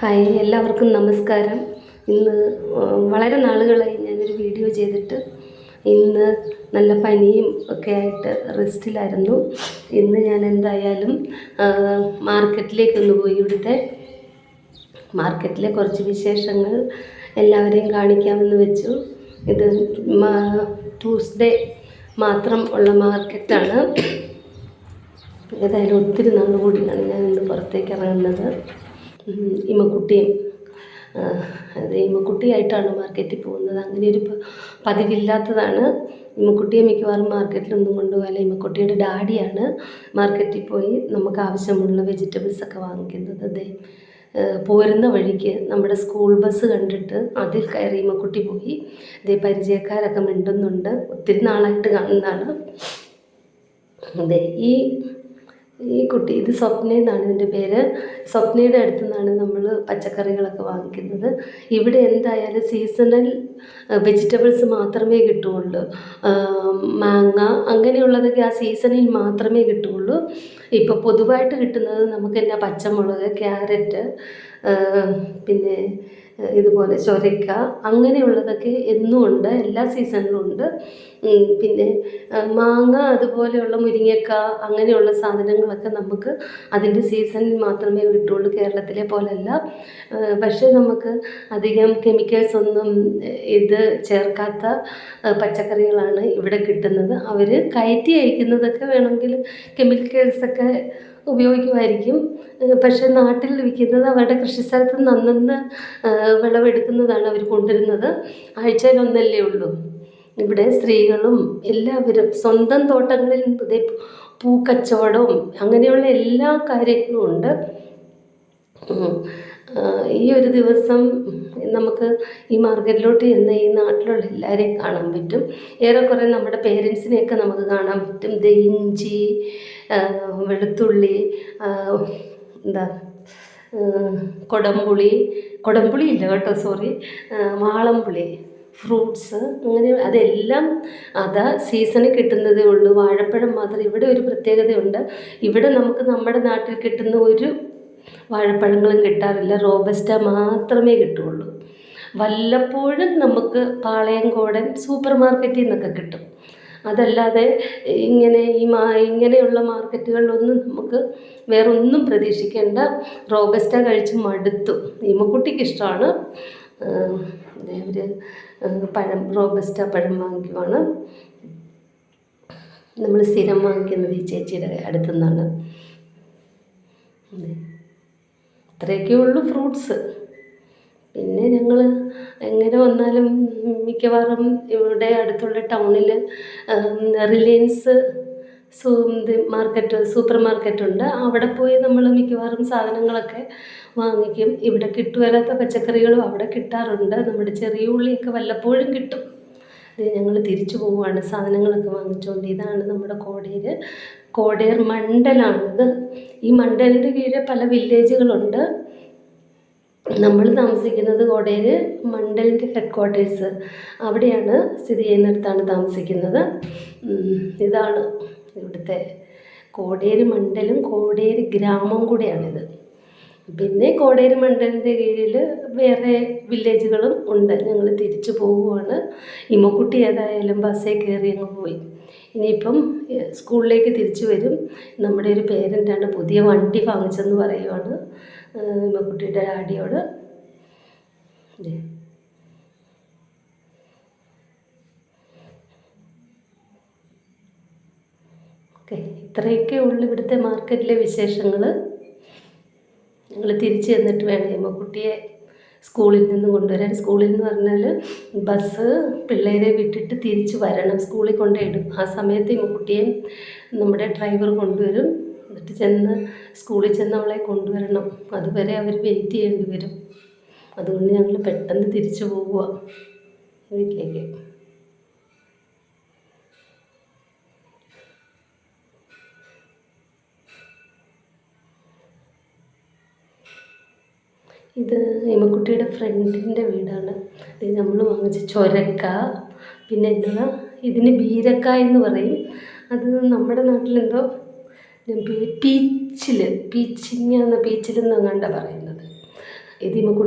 Hi, എല്ലാവർക്കും നമസ്കാരം. ഇന്ന് വളരെ നാളുകളായി ഞാനൊരു വീഡിയോ ചെയ്തിട്ട്. ഇന്ന് നല്ല പനിയും ഒക്കെ ആയിട്ട് റെസ്റ്റിലായിരുന്നു. ഇന്ന് ഞാൻ എന്തായാലും മാർക്കറ്റിലേക്കൊന്ന് പോയി. ഇവിടുത്തെ മാർക്കറ്റിലെ കുറച്ച് വിശേഷങ്ങൾ എല്ലാവരെയും കാണിക്കാമെന്ന് വെച്ചു. ഇത് ട്യൂസ്ഡേ മാത്രം ഉള്ള മാർക്കറ്റാണ്. ഏതായാലും ഒത്തിരി നാൾ കൂടിയാണ് ഞാൻ ഇന്ന് പുറത്തേക്ക് ഇറങ്ങുന്നത്. ഇമ്മക്കുട്ടിയും ഇമ്മക്കുട്ടിയായിട്ടാണ് മാർക്കറ്റിൽ പോകുന്നത്. അങ്ങനെ ഒരു പതിവില്ലാത്തതാണ്. ഇമ്മക്കുട്ടിയെ മിക്കവാറും മാർക്കറ്റിലൊന്നും കൊണ്ടുപോകാല്ല. ഇമ്മക്കുട്ടിയുടെ ഡാഡിയാണ് മാർക്കറ്റിൽ പോയി നമുക്ക് ആവശ്യമുള്ള വെജിറ്റബിൾസൊക്കെ വാങ്ങിക്കുന്നത്. പോരുന്ന വഴിക്ക് നമ്മുടെ സ്കൂൾ ബസ് കണ്ടിട്ട് അതിൽ കയറി ഇമ്മക്കുട്ടി പോയി. പരിചയക്കാരൊക്കെ മിണ്ടുന്നുണ്ട്. ഒത്തിരി നാളായിട്ട് കാണുന്നതാണ്. ഈ കുട്ടി, ഇത് സ്വപ്ന എന്നാണ് ഇതിൻ്റെ പേര്. സ്വപ്നയുടെ അടുത്തു നിന്നാണ് നമ്മൾ പച്ചക്കറികളൊക്കെ വാങ്ങിക്കുന്നത്. ഇവിടെ എന്തായാലും സീസണൽ വെജിറ്റബിൾസ് മാത്രമേ കിട്ടുകയുള്ളൂ. മാങ്ങ അങ്ങനെയുള്ളതൊക്കെ ആ സീസണിൽ മാത്രമേ കിട്ടുകയുള്ളൂ. ഇപ്പോൾ പൊതുവായിട്ട് കിട്ടുന്നത് നമുക്ക് എന്നാ പച്ചമുളക്, ക്യാരറ്റ്, പിന്നെ ഇതുപോലെ ചൊരക്ക അങ്ങനെയുള്ളതൊക്കെ എന്നും ഉണ്ട്, എല്ലാ സീസണിലും ഉണ്ട്. പിന്നെ മാങ്ങ, അതുപോലെയുള്ള മുരിങ്ങക്ക അങ്ങനെയുള്ള സാധനങ്ങളൊക്കെ നമുക്ക് അതിൻ്റെ സീസണിൽ മാത്രമേ കിട്ടുകയുള്ളൂ. കേരളത്തിലെ പോലെയല്ല. പക്ഷേ നമുക്ക് അധികം കെമിക്കൽസ് ഒന്നും ചേർക്കാത്ത പച്ചക്കറികളാണ് ഇവിടെ കിട്ടുന്നത്. അവർ കയറ്റി അയക്കുന്നതൊക്കെ വേണമെങ്കിൽ കെമിക്കൽസൊക്കെ ഉപയോഗിക്കുമായിരിക്കും. പക്ഷേ നാട്ടിൽ വിൽക്കുന്നത് അവരുടെ കൃഷിസ്ഥലത്ത് നിന്ന് അന്നന്ന് വിളവെടുക്കുന്നതാണ് അവർ കൊണ്ടുവരുന്നത്. ആഴ്ചയിലൊന്നല്ലേ ഉള്ളൂ. ഇവിടെ സ്ത്രീകളും എല്ലാവരും സ്വന്തം തോട്ടങ്ങളിൽ പൂക്കച്ചവടവും അങ്ങനെയുള്ള എല്ലാ കാര്യങ്ങളും ഉണ്ട്. ഈ ഒരു ദിവസം നമുക്ക് ഈ മാർക്കറ്റിലോട്ട് ചെന്ന് ഈ നാട്ടിലുള്ള എല്ലാവരെയും കാണാൻ പറ്റും. ഏറെക്കുറെ നമ്മുടെ പേരൻസിനെയൊക്കെ നമുക്ക് കാണാൻ പറ്റും. ഇഞ്ചി, വെളുത്തുള്ളി, കൊടംപുളി ഇല്ല കേട്ടോ, സോറി, വാളംപുളി, ഫ്രൂട്ട്സ്, അങ്ങനെ അതെല്ലാം സീസണിൽ കിട്ടുന്നതേ ഉള്ളൂ. വാഴപ്പഴം മാത്രം. ഇവിടെ ഒരു പ്രത്യേകതയുണ്ട്. ഇവിടെ നമുക്ക് നമ്മുടെ നാട്ടിൽ കിട്ടുന്ന ഒരു വാഴപ്പഴങ്ങളും കിട്ടാറില്ല. റോബസ്റ്റ മാത്രമേ കിട്ടുകയുള്ളൂ. വല്ലപ്പോഴും നമുക്ക് പാളയംകോടൻ സൂപ്പർ മാർക്കറ്റിൽ നിന്നൊക്കെ കിട്ടും. അതല്ലാതെ ഇങ്ങനെയുള്ള മാർക്കറ്റുകളിലൊന്നും നമുക്ക് വേറെ ഒന്നും പ്രതീക്ഷിക്കേണ്ട. റോബസ്റ്റ കഴിച്ച് മടുത്തു. ഇമ്മക്കുട്ടിക്ക് ഇഷ്ടമാണ്. റോബസ്റ്റ പഴം വാങ്ങിക്കുവാണ്. നമ്മൾ സ്ഥിരം വാങ്ങിക്കുന്നത് ഈ ചേച്ചിയുടെ അടുത്തു നിന്നാണ്. ഇത്രയൊക്കെ ഉള്ളൂ ഫ്രൂട്ട്സ്. പിന്നെ ഞങ്ങൾ എങ്ങനെ വന്നാലും മിക്കവാറും ഇവിടെ അടുത്തുള്ള ടൗണിൽ റിലയൻസ് സൂപ്പർ മാർക്കറ്റുണ്ട്. അവിടെ പോയി നമ്മൾ മിക്കവാറും സാധനങ്ങളൊക്കെ വാങ്ങിക്കും. ഇവിടെ കിട്ടുവരാത്ത പച്ചക്കറികളും അവിടെ കിട്ടാറുണ്ട്. നമ്മുടെ ചെറിയ ഉള്ളിയൊക്കെ വല്ലപ്പോഴും കിട്ടും. ഞങ്ങൾ തിരിച്ചു പോവുകയാണ് സാധനങ്ങളൊക്കെ വാങ്ങിച്ചുകൊണ്ട്. ഇതാണ് നമ്മുടെ കോടേർ മണ്ഡലാണിത്. ഈ മണ്ഡലിൻ്റെ കീഴിൽ പല വില്ലേജുകളുണ്ട്. നമ്മൾ താമസിക്കുന്നത് കോടേർ മണ്ഡലിൻ്റെ ഹെഡ്ക്വാർട്ടേഴ്സ് അവിടെയാണ് സ്ഥിതി ചെയ്യുന്നിടത്താണ് താമസിക്കുന്നത്. ഇതാണ് ഇവിടുത്തെ കോടേർ മണ്ഡലം, കോടേർ ഗ്രാമം കൂടെയാണിത്. പിന്നെ കോടേർ മണ്ഡലിൻ്റെ കീഴിൽ വേറെ വില്ലേജുകളും ഉണ്ട്. ഞങ്ങൾ തിരിച്ചു പോവുകയാണ്. ഇമ്മക്കുട്ടി ഏതായാലും ബസ്സിൽ കയറി അങ്ങ് പോയി. ഇനിയിപ്പം സ്കൂളിലേക്ക് തിരിച്ചു വരും. നമ്മുടെ ഒരു പേരൻ്റാണ് പുതിയ വണ്ടി വാങ്ങിച്ചെന്ന് പറയുവാണ് ഇമ്മക്കുട്ടിയുടെ ഡാഡിയോട്. ഓക്കെ, ഇത്രയൊക്കെ ഉള്ളു ഇവിടുത്തെ മാർക്കറ്റിലെ വിശേഷങ്ങൾ. ഞങ്ങൾ തിരിച്ച് ചെന്നിട്ട് വേണം ഇമ്മക്കുട്ടിയെ സ്കൂളിൽ നിന്ന് കൊണ്ടുവരാൻ. സ്കൂളിൽ നിന്ന് പറഞ്ഞാൽ ബസ് പിള്ളേരെ വിട്ടിട്ട് തിരിച്ച് വരണം. സ്കൂളിൽ കൊണ്ടുപോയിടും. ആ സമയത്ത് ഇമ്മക്കുട്ടിയെ നമ്മുടെ ഡ്രൈവർ കൊണ്ടുവരും. എന്നിട്ട് സ്കൂളിൽ ചെന്ന് അവളെ കൊണ്ടുവരണം. അതുവരെ അവർ വെയിറ്റ് ചെയ്യേണ്ടി വരും. അതുകൊണ്ട് ഞങ്ങൾ പെട്ടെന്ന് തിരിച്ചു പോവുക വീട്ടിലേക്ക്. ഇത് ഇമ്മക്കുട്ടിയുടെ ഫ്രണ്ടിൻ്റെ വീടാണ്. ഇത് നമ്മൾ വാങ്ങിച്ച ചൊരക്ക, പിന്നെ ഇതിന് ബീരക്കായ എന്ന് പറയും. അത് നമ്മുടെ നാട്ടിലെന്തോ പീച്ചിലെന്നാണ് കണ്ട പറയുന്നത്. എതിമക്കുട്ടി